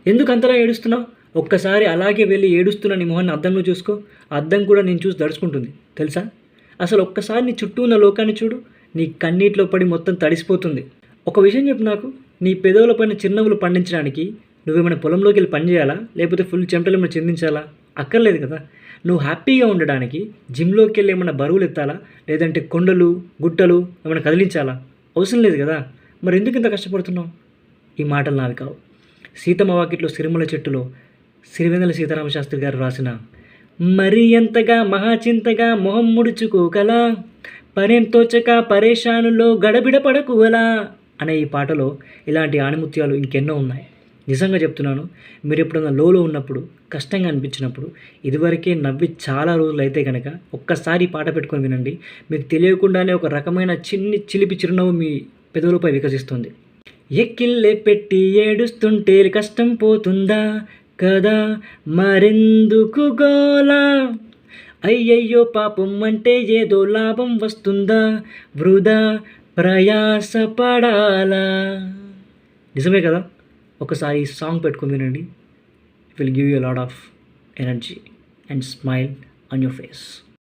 ఎందుకు అంతలా ఏడుస్తున్నావు? ఒక్కసారి అలాగే వెళ్ళి ఏడుస్తున్న నీ మొహాన్ని అద్దంలో చూసుకో. ఆ అద్దం కూడా నేను చూసి దడుచుకుంటుంది తెలుసా? అసలు ఒక్కసారి నీ చుట్టూ ఉన్న లోకాన్ని చూడు. నీ కన్నీటిలో పడి మొత్తం తడిసిపోతుంది. ఒక విషయం చెప్పు నాకు, నీ పెదవుల పైన చిరునవ్వులు పండించడానికి నువ్వేమైనా పొలంలోకి వెళ్ళి పని చేయాలా? లేకపోతే ఫుల్ చెమటలు ఏమైనా చిందించాలా? అక్కర్లేదు కదా. నువ్వు హ్యాపీగా ఉండడానికి జిమ్లోకి వెళ్ళి ఏమైనా బరువులు ఎత్తాలా? లేదంటే కొండలు గుట్టలు ఏమైనా కదిలించాలా? అవసరం లేదు కదా. మరి ఎందుకు ఇంత కష్టపడుతున్నావు? ఈ మాటలు నావి కావు. సీతమ్మ వాకిట్లో సిరిమల చెట్టులో సిరివెన్నెల సీతారామశాస్త్రి గారు రాసిన మరి ఎంతగా మహాచింతగా మొహం ముడుచుకోగలా, పనేం తోచక పరేషానులో గడబిడ పడకువలా అనే ఈ పాటలో ఇలాంటి ఆణిముత్యాలు ఇంకెన్నో ఉన్నాయి. నిజంగా చెప్తున్నాను, మీరు ఎప్పుడైనా లోలో ఉన్నప్పుడు, కష్టంగా అనిపించినప్పుడు, ఇదివరకే నవ్వి చాలా రోజులు అయితే కనుక ఒక్కసారి ఈ పాట పెట్టుకొని వినండి. మీకు తెలియకుండానే ఒక రకమైన చిలిపి చిరునవ్వు మీ పెదవులపై వికసిస్తుంది. ఎక్కిళ్ళే పెట్టి ఏడుస్తుంటే కష్టం పోతుందా కదా, మరెందుకు గోలా, అయ్యయ్యో పాపం అంటే ఏదో లాభం వస్తుందా, వృధా ప్రయాసపడాలా. నిజమే కదా. ఒకసారి ఈ సాంగ్ పెట్టుకుని వినండి. It will give you lot of energy and smile on your face.